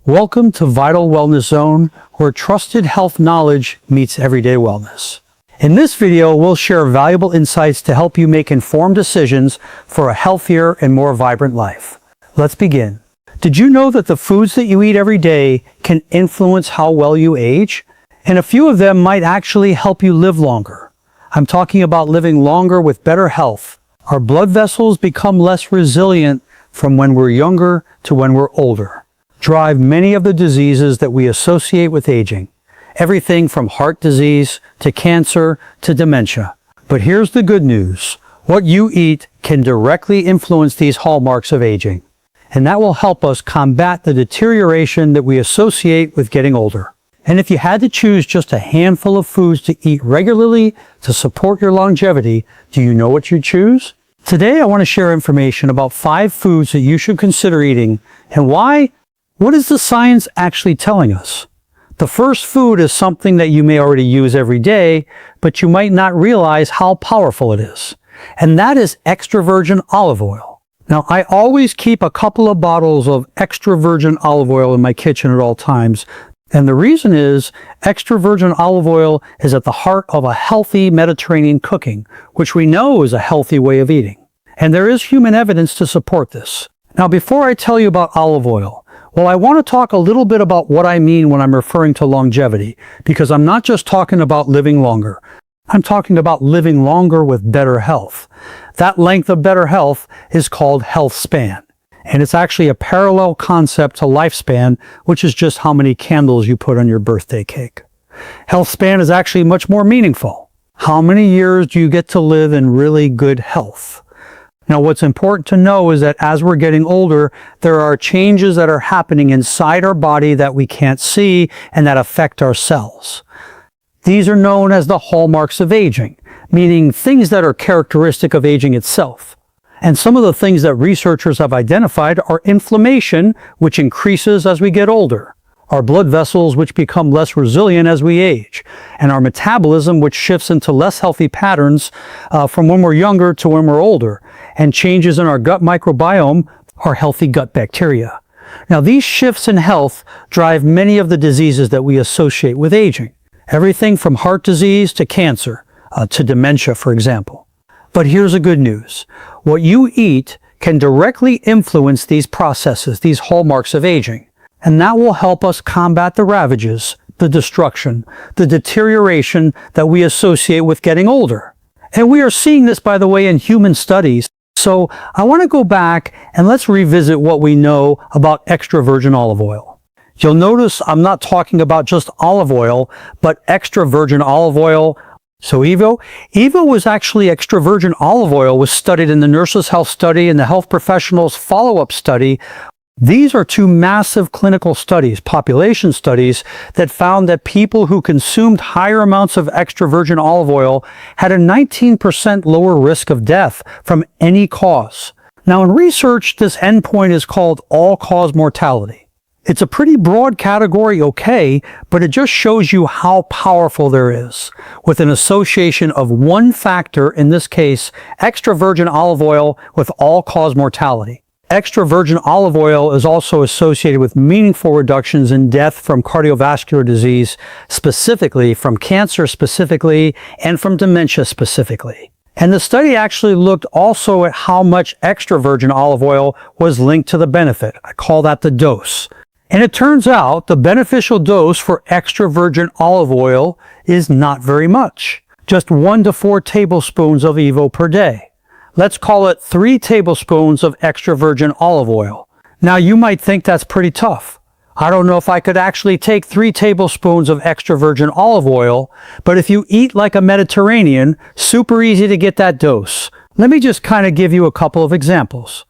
Welcome to Vital Wellness Zone, where trusted health knowledge meets everyday wellness. In this video, we'll share valuable insights to help you make informed decisions for a healthier and more vibrant life. Let's begin. Did you know that the foods that you eat every day can influence how well you age? And a few of them might actually help you live longer. I'm talking about living longer with better health. Our blood vessels become less resilient from when we're younger to when we're older. Drive many of the diseases that we associate with aging. Everything from heart disease to cancer to dementia. But here's the good news. What you eat can directly influence these hallmarks of aging. And that will help us combat the deterioration that we associate with getting older. And if you had to choose just a handful of foods to eat regularly to support your longevity, do you know what you'd choose? Today I want to share information about 5 foods that you should consider eating and why. What is the science actually telling us? The first food is something that you may already use every day, but you might not realize how powerful it is. And that is extra virgin olive oil. Now, I always keep a couple of bottles of extra virgin olive oil in my kitchen at all times. And the reason is extra virgin olive oil is at the heart of a healthy Mediterranean cooking, which we know is a healthy way of eating. And there is human evidence to support this. Now, before I tell you about olive oil, well, I want to talk a little bit about what I mean when I'm referring to longevity, because I'm not just talking about living longer. I'm talking about living longer with better health. That length of better health is called health span. And it's actually a parallel concept to lifespan, which is just how many candles you put on your birthday cake. Health span is actually much more meaningful. How many years do you get to live in really good health? Now, what's important to know is that as we're getting older, there are changes that are happening inside our body that we can't see and that affect our cells. These are known as the hallmarks of aging, meaning things that are characteristic of aging itself. And some of the things that researchers have identified are inflammation, which increases as we get older, our blood vessels, which become less resilient as we age, and our metabolism, which shifts into less healthy patterns from when we're younger to when we're older, and changes in our gut microbiome, our healthy gut bacteria. Now, these shifts in health drive many of the diseases that we associate with aging, everything from heart disease to cancer to dementia, for example. But here's the good news. What you eat can directly influence these processes, these hallmarks of aging. And that will help us combat the ravages, the destruction, the deterioration that we associate with getting older. And we are seeing this, by the way, in human studies. So I want to go back and let's revisit what we know about extra virgin olive oil. You'll notice I'm not talking about just olive oil, but extra virgin olive oil. So Evo was actually extra virgin olive oil was studied in the Nurses' Health Study and the Health Professionals Follow-Up Study. These are 2 massive clinical studies, population studies, that found that people who consumed higher amounts of extra virgin olive oil had a 19% lower risk of death from any cause. Now, in research, this endpoint is called all-cause mortality. It's a pretty broad category, okay, but it just shows you how powerful there is, with an association of one factor, in this case, extra virgin olive oil, with all-cause mortality. Extra virgin olive oil is also associated with meaningful reductions in death from cardiovascular disease, specifically, from cancer specifically, and from dementia specifically. And the study actually looked also at how much extra virgin olive oil was linked to the benefit. I call that the dose. And it turns out the beneficial dose for extra virgin olive oil is not very much. Just 1 to 4 tablespoons of Evo per day. Let's call it 3 tablespoons of extra virgin olive oil. Now, you might think that's pretty tough. I don't know if I could actually take 3 tablespoons of extra virgin olive oil, but if you eat like a Mediterranean, super easy to get that dose. Let me just kind of give you a couple of examples.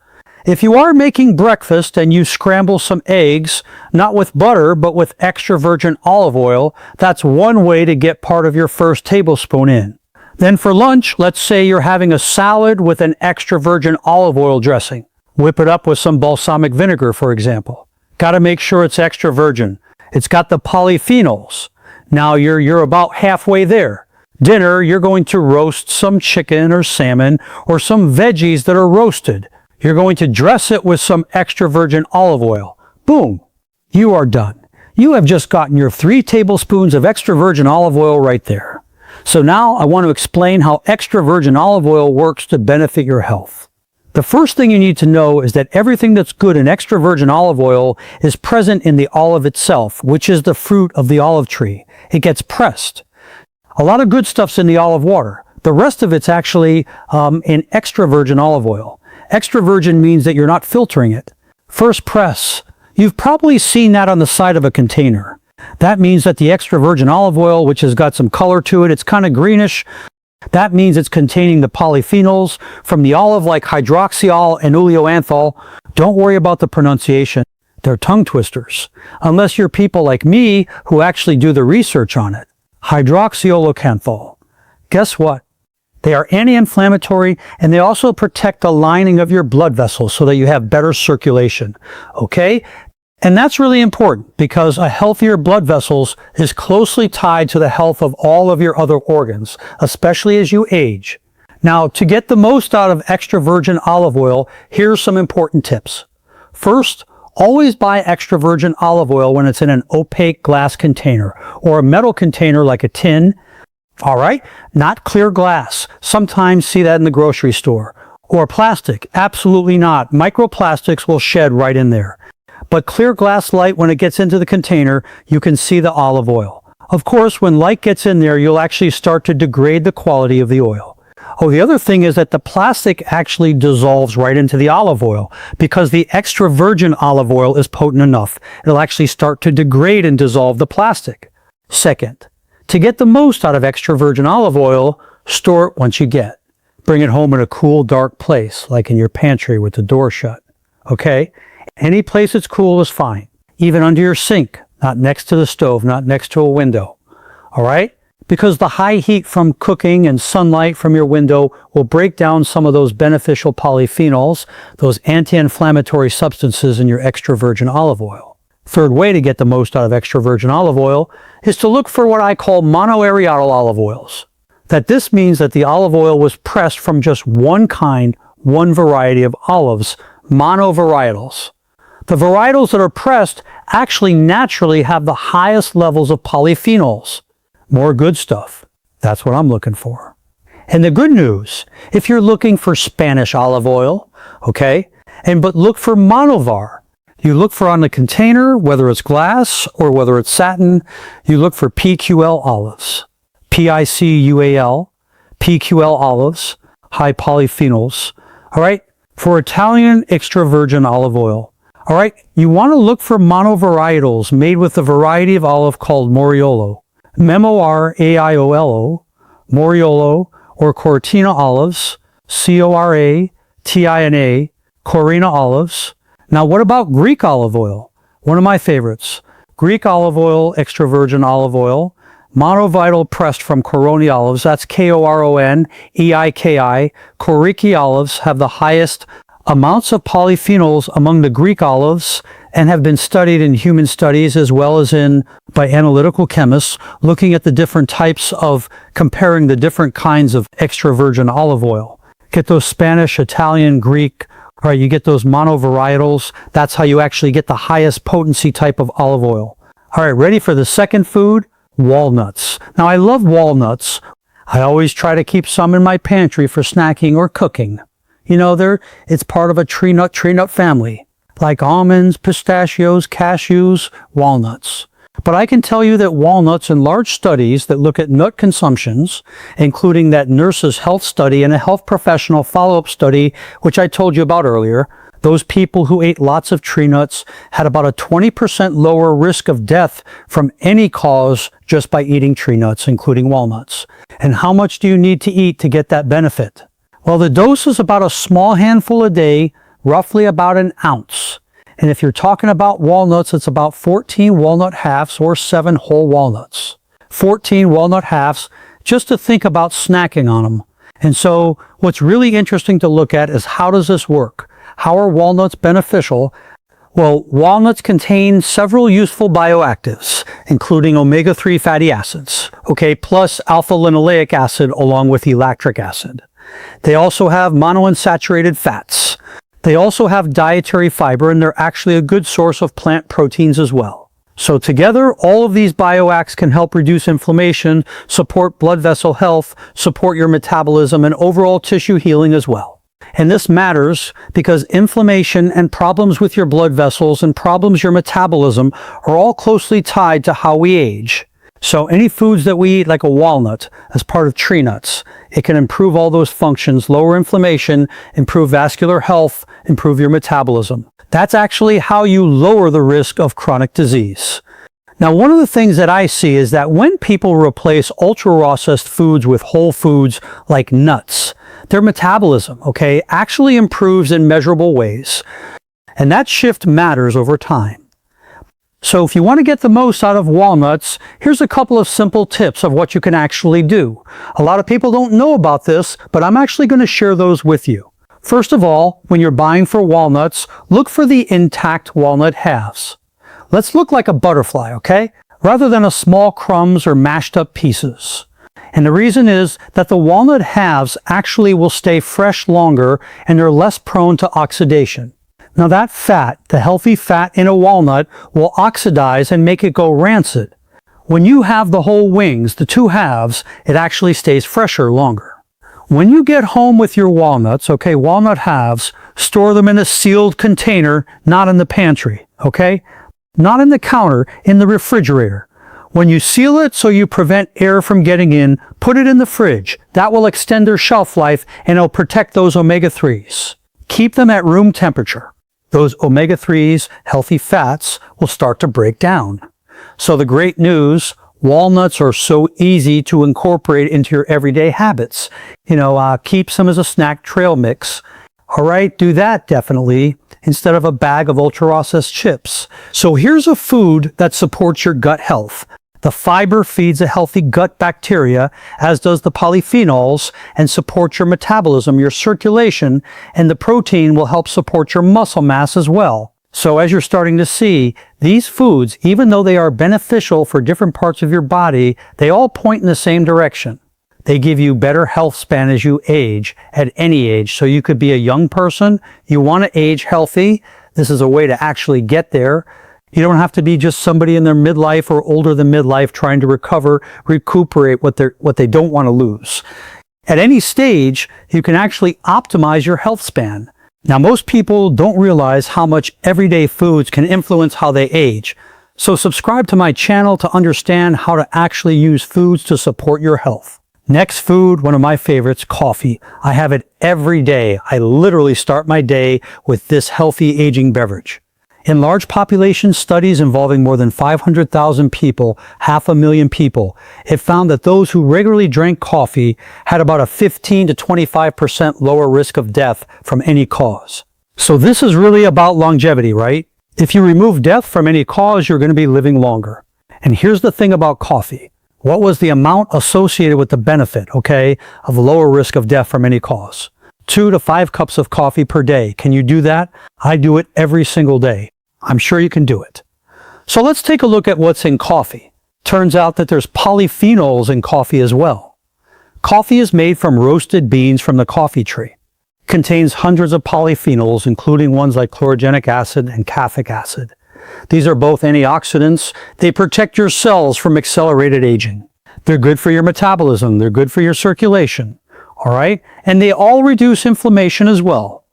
If you are making breakfast and you scramble some eggs, not with butter, but with extra virgin olive oil, that's one way to get part of your first tablespoon in. Then for lunch, let's say you're having a salad with an extra virgin olive oil dressing. Whip it up with some balsamic vinegar, for example. Got to make sure it's extra virgin. It's got the polyphenols. Now you're about halfway there. Dinner, you're going to roast some chicken or salmon or some veggies that are roasted. You're going to dress it with some extra virgin olive oil. Boom. You are done. You have just gotten your 3 tablespoons of extra virgin olive oil right there. So now I want to explain how extra virgin olive oil works to benefit your health. The first thing you need to know is that everything that's good in extra virgin olive oil is present in the olive itself, which is the fruit of the olive tree. It gets pressed. A lot of good stuff's in the olive water. The rest of it's actually in extra virgin olive oil. Extra virgin means that you're not filtering it. First press. You've probably seen that on the side of a container. That means that the extra virgin olive oil, which has got some color to it, it's kind of greenish. That means it's containing the polyphenols from the olive like hydroxyol and oleoanthol. Don't worry about the pronunciation. They're tongue twisters. Unless you're people like me who actually do the research on it. Hydroxyolocanthol. Guess what? They are anti-inflammatory, and they also protect the lining of your blood vessels so that you have better circulation. Okay? And that's really important because a healthier blood vessels is closely tied to the health of all of your other organs, especially as you age. Now, to get the most out of extra virgin olive oil, here's some important tips. First, always buy extra virgin olive oil when it's in an opaque glass container or a metal container like a tin. All right? Not clear glass. Sometimes see that in the grocery store. Or plastic. Absolutely not. Microplastics will shed right in there. But clear glass light, when it gets into the container, you can see the olive oil. Of course, when light gets in there, you'll actually start to degrade the quality of the oil. Oh, the other thing is that the plastic actually dissolves right into the olive oil because the extra virgin olive oil is potent enough. It'll actually start to degrade and dissolve the plastic. Second, to get the most out of extra virgin olive oil, store it once you get. Bring it home in a cool, dark place, like in your pantry with the door shut. Okay? Any place that's cool is fine. Even under your sink, not next to the stove, not next to a window. All right? Because the high heat from cooking and sunlight from your window will break down some of those beneficial polyphenols, those anti-inflammatory substances in your extra virgin olive oil. Third way to get the most out of extra virgin olive oil is to look for what I call monoarietal olive oils. That this means that the olive oil was pressed from just one kind, one variety of olives, monovarietals. The varietals that are pressed actually naturally have the highest levels of polyphenols. More good stuff. That's what I'm looking for. And the good news, if you're looking for Spanish olive oil, okay, but look for monovar. You look for on the container, whether it's glass or whether it's satin, you look for PQL olives. PICUAL, PQL olives, high polyphenols. All right, for Italian extra virgin olive oil. All right, you want to look for monovarietals made with a variety of olive called Moriolo. M-O-R-A-I-O-L-O, Moriolo, or Cortina olives, C-O-R-A-T-I-N-A, Corina olives. Now, what about Greek olive oil? One of my favorites. Greek olive oil, extra virgin olive oil, monovital pressed from Koroni olives. That's K-O-R-O-N-E-I-K-I. Koriki olives have the highest amounts of polyphenols among the Greek olives and have been studied in human studies as well as by analytical chemists looking at the different types of comparing the different kinds of extra virgin olive oil. Get those Spanish, Italian, Greek, all right, you get those monovarietals. That's how you actually get the highest potency type of olive oil. All right, ready for the second food? Walnuts. Now, I love walnuts. I always try to keep some in my pantry for snacking or cooking. You know, it's part of a tree nut family, like almonds, pistachios, cashews, walnuts. But I can tell you that walnuts in large studies that look at nut consumptions, including that nurse's health study and a health professional follow-up study, which I told you about earlier, those people who ate lots of tree nuts had about a 20% lower risk of death from any cause just by eating tree nuts, including walnuts. And how much do you need to eat to get that benefit? Well, the dose is about a small handful a day, roughly about an ounce. And if you're talking about walnuts, it's about 14 walnut halves or 7 whole walnuts. 14 walnut halves, just to think about snacking on them. And so what's really interesting to look at is how does this work? How are walnuts beneficial? Well, walnuts contain several useful bioactives, including omega-3 fatty acids, okay, plus alpha-linoleic acid along with ellatric acid. They also have monounsaturated fats. They also have dietary fiber, and they're actually a good source of plant proteins as well. So together, all of these bioacts can help reduce inflammation, support blood vessel health, support your metabolism, and overall tissue healing as well. And this matters because inflammation and problems with your blood vessels and problems your metabolism are all closely tied to how we age. So any foods that we eat, like a walnut, as part of tree nuts, it can improve all those functions, lower inflammation, improve vascular health, improve your metabolism. That's actually how you lower the risk of chronic disease. Now, one of the things that I see is that when people replace ultra-processed foods with whole foods like nuts, their metabolism, actually improves in measurable ways. And that shift matters over time. So if you want to get the most out of walnuts, here's a couple of simple tips of what you can actually do. A lot of people don't know about this, but I'm actually going to share those with you. First of all, when you're buying for walnuts, look for the intact walnut halves. Let's look like a butterfly, rather than a small crumbs or mashed up pieces. And the reason is that the walnut halves actually will stay fresh longer and they're less prone to oxidation. Now that fat, the healthy fat in a walnut, will oxidize and make it go rancid. When you have the whole wings, the two halves, it actually stays fresher longer. When you get home with your walnuts, walnut halves, store them in a sealed container, not in the pantry, not in the counter, in the refrigerator. When you seal it so you prevent air from getting in, put it in the fridge. That will extend their shelf life and it'll protect those omega-3s. Keep them at room temperature. Those omega-3s, healthy fats, will start to break down. So the great news, walnuts are so easy to incorporate into your everyday habits. Keep some as a snack trail mix. All right, do that definitely, instead of a bag of ultra-processed chips. So here's a food that supports your gut health. The fiber feeds a healthy gut bacteria, as does the polyphenols, and supports your metabolism, your circulation, and the protein will help support your muscle mass as well. So as you're starting to see, these foods, even though they are beneficial for different parts of your body, they all point in the same direction. They give you better health span as you age, at any age. So you could be a young person, you want to age healthy. This is a way to actually get there. You don't have to be just somebody in their midlife or older than midlife trying to recuperate what they don't want to lose. At any stage, you can actually optimize your health span. Now, most people don't realize how much everyday foods can influence how they age. So subscribe to my channel to understand how to actually use foods to support your health. Next food, one of my favorites, coffee. I have it every day. I literally start my day with this healthy aging beverage. In large population studies involving more than 500,000 people, 500,000 people, it found that those who regularly drank coffee had about a 15 to 25% lower risk of death from any cause. So this is really about longevity, right? If you remove death from any cause, you're going to be living longer. And here's the thing about coffee. What was the amount associated with the benefit, of lower risk of death from any cause? 2 to 5 cups of coffee per day. Can you do that? I do it every single day. I'm sure you can do it. So let's take a look at what's in coffee. Turns out that there's polyphenols in coffee as well. Coffee is made from roasted beans from the coffee tree. It contains hundreds of polyphenols, including ones like chlorogenic acid and caffeic acid. These are both antioxidants. They protect your cells from accelerated aging. They're good for your metabolism. They're good for your circulation. All right? And they all reduce inflammation as well.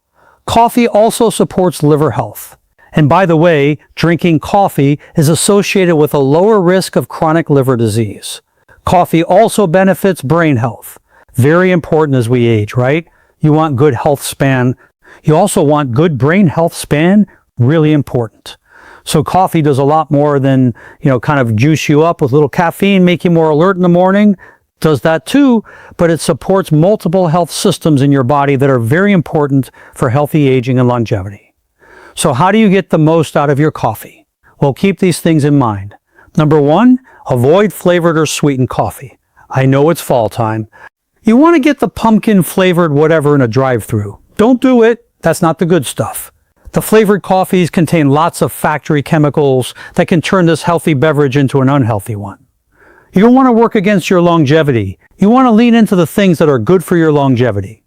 Coffee also supports liver health. And by the way, drinking coffee is associated with a lower risk of chronic liver disease. Coffee also benefits brain health. Very important as we age, right? You want good health span. You also want good brain health span. Really important. So coffee does a lot more than, kind of juice you up with a little caffeine, make you more alert in the morning. Does that too, but it supports multiple health systems in your body that are very important for healthy aging and longevity. So how do you get the most out of your coffee? Well, keep these things in mind. Number 1, avoid flavored or sweetened coffee. I know it's fall time. You want to get the pumpkin flavored whatever in a drive-thru. Don't do it. That's not the good stuff. The flavored coffees contain lots of factory chemicals that can turn this healthy beverage into an unhealthy one. You don't want to work against your longevity. You want to lean into the things that are good for your longevity.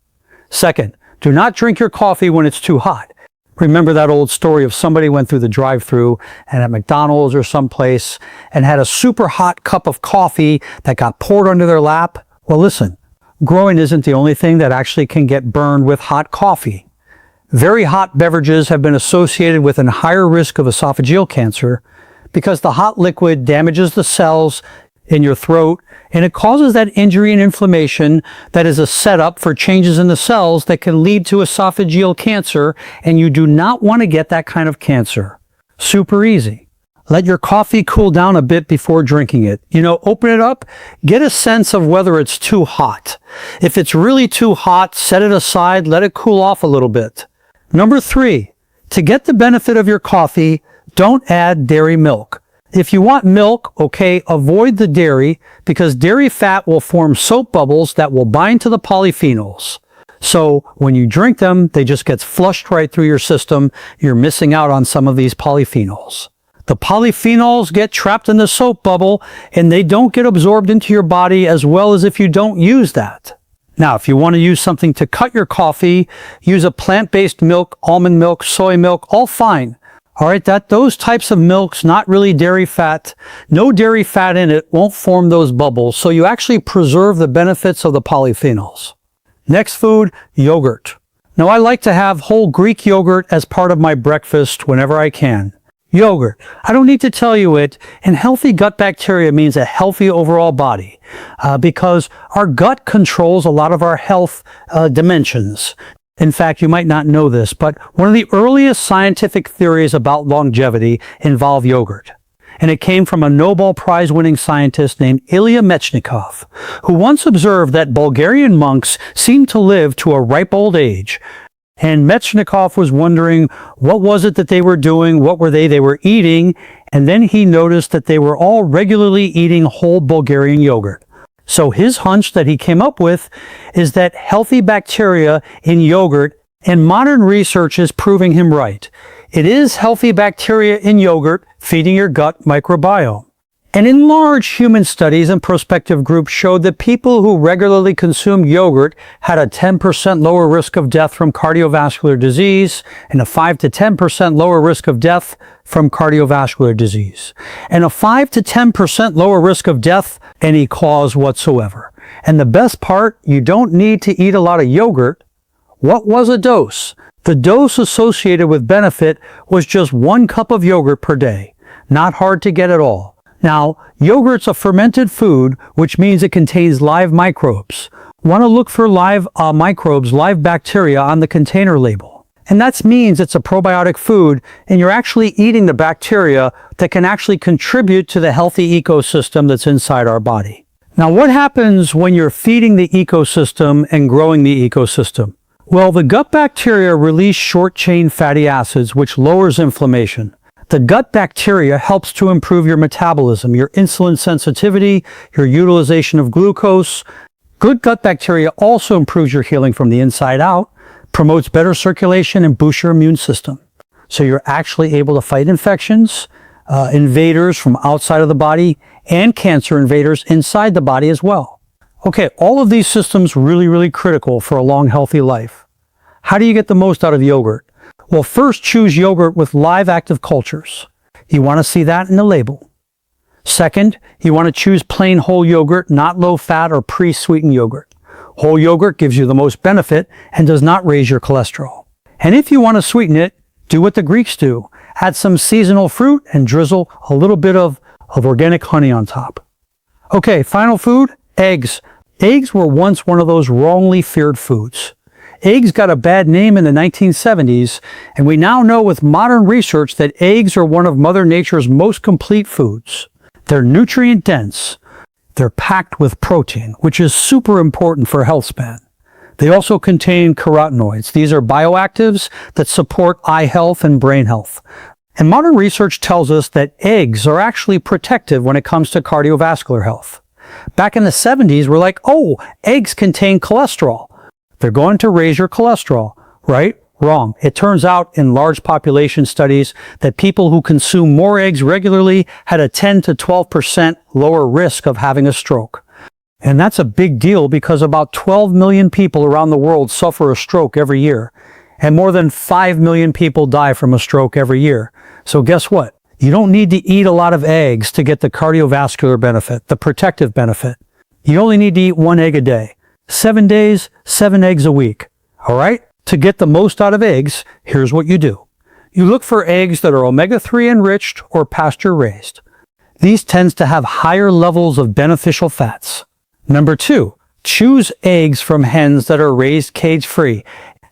Second, Do not drink your coffee when it's too hot. Remember that old story of somebody went through the drive-thru and at McDonald's or someplace and had a super hot cup of coffee that got poured onto their lap? Well, listen, groin isn't the only thing that actually can get burned with hot coffee. Very hot beverages have been associated with a higher risk of esophageal cancer because the hot liquid damages the cells in your throat, and it causes that injury and inflammation that is a setup for changes in the cells that can lead to esophageal cancer, and you do not want to get that kind of cancer. Super easy. Let your coffee cool down a bit before drinking it. Open it up, get a sense of whether it's too hot. If it's really too hot, set it aside, let it cool off a little bit. Number 3, to get the benefit of your coffee, don't add dairy milk. If you want milk, okay, avoid the dairy because dairy fat will form soap bubbles that will bind to the polyphenols. So when you drink them, they just get flushed right through your system. You're missing out on some of these polyphenols. The polyphenols get trapped in the soap bubble and they don't get absorbed into your body as well as if you don't use that. Now, if you want to use something to cut your coffee, use a plant-based milk, almond milk, soy milk, all fine. All right, those types of milks, not really dairy fat, no dairy fat in it, won't form those bubbles, so you actually preserve the benefits of the polyphenols. Next food, yogurt. Now, I like to have whole Greek yogurt as part of my breakfast whenever I can. Yogurt, I don't need to tell you it, and healthy gut bacteria means a healthy overall body because our gut controls a lot of our health dimensions. In fact, you might not know this, but one of the earliest scientific theories about longevity involved yogurt. And it came from a Nobel Prize-winning scientist named Ilya Mechnikov, who once observed that Bulgarian monks seemed to live to a ripe old age. And Mechnikov was wondering, what was it that they were doing? What were they were eating? And then he noticed that they were all regularly eating whole Bulgarian yogurt. So his hunch that he came up with is that healthy bacteria in yogurt, and modern research is proving him right. It is healthy bacteria in yogurt feeding your gut microbiome. And in large human studies and prospective groups showed that people who regularly consumed yogurt had a 10% lower risk of death from cardiovascular disease and a 5 to 10% lower risk of death from cardiovascular disease and a 5 to 10% lower risk of death any cause whatsoever. And the best part, you don't need to eat a lot of yogurt. What was a dose? The dose associated with benefit was just 1 cup of yogurt per day. Not hard to get at all. Now, yogurt's a fermented food, which means it contains live microbes. Want to look for live microbes, live bacteria on the container label. And that means it's a probiotic food, and you're actually eating the bacteria that can actually contribute to the healthy ecosystem that's inside our body. Now, what happens when you're feeding the ecosystem and growing the ecosystem? Well, the gut bacteria release short-chain fatty acids, which lowers inflammation. The gut bacteria helps to improve your metabolism, your insulin sensitivity, your utilization of glucose. Good gut bacteria also improves your healing from the inside out, promotes better circulation, and boosts your immune system. So you're actually able to fight infections, invaders from outside of the body, and cancer invaders inside the body as well. Okay, all of these systems really critical for a long, healthy life. How do you get the most out of yogurt? Well, first choose yogurt with live active cultures. You want to see that in the label. Second, you want to choose plain whole yogurt, not low-fat or pre-sweetened yogurt. Whole yogurt gives you the most benefit and does not raise your cholesterol. And if you want to sweeten it, do what the Greeks do. Add some seasonal fruit and drizzle a little bit of organic honey on top. Okay, final food, eggs. Eggs were once one of those wrongly feared foods. Eggs got a bad name in the 1970s, and we now know with modern research that eggs are one of Mother Nature's most complete foods. They're nutrient dense. They're packed with protein, which is super important for health span. They also contain carotenoids. These are bioactives that support eye health and brain health. And modern research tells us that eggs are actually protective when it comes to cardiovascular health. Back in the 70s, we're like, oh, eggs contain cholesterol. They're going to raise your cholesterol, right? Wrong. It turns out in large population studies that people who consume more eggs regularly had a 10 to 12% lower risk of having a stroke. And that's a big deal because about 12 million people around the world suffer a stroke every year. And more than 5 million people die from a stroke every year. So guess what? You don't need to eat a lot of eggs to get the cardiovascular benefit, the protective benefit. You only need to eat 1 egg a day. 7 days, 7 eggs a week. All right? To get the most out of eggs, here's what you do. You look for eggs that are omega-3 enriched or pasture raised. These tends to have higher levels of beneficial fats. Number 2, choose eggs from hens that are raised cage-free.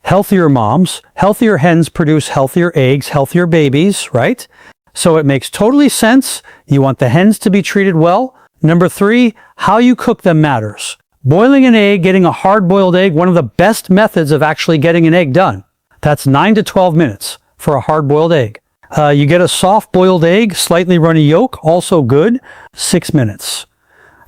Healthier moms, healthier hens produce healthier eggs, healthier babies, right? So it makes totally sense. You want the hens to be treated well. Number 3, how you cook them matters. Boiling an egg, getting a hard-boiled egg, one of the best methods of actually getting an egg done. That's 9 to 12 minutes for a hard-boiled egg. You get a soft-boiled egg, slightly runny yolk, also good, 6 minutes.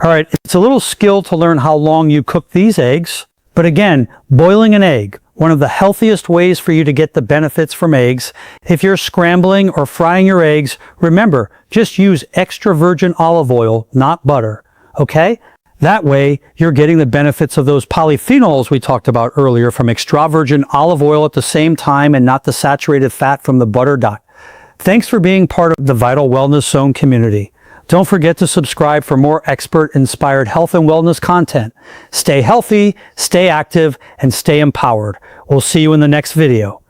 All right, it's a little skill to learn how long you cook these eggs. But again, boiling an egg, one of the healthiest ways for you to get the benefits from eggs. If you're scrambling or frying your eggs, remember, just use extra virgin olive oil, not butter, okay? That way, you're getting the benefits of those polyphenols we talked about earlier from extra virgin olive oil at the same time and not the saturated fat from the butter dot. Thanks for being part of the Vital Wellness Zone community. Don't forget to subscribe for more expert-inspired health and wellness content. Stay healthy, stay active, and stay empowered. We'll see you in the next video.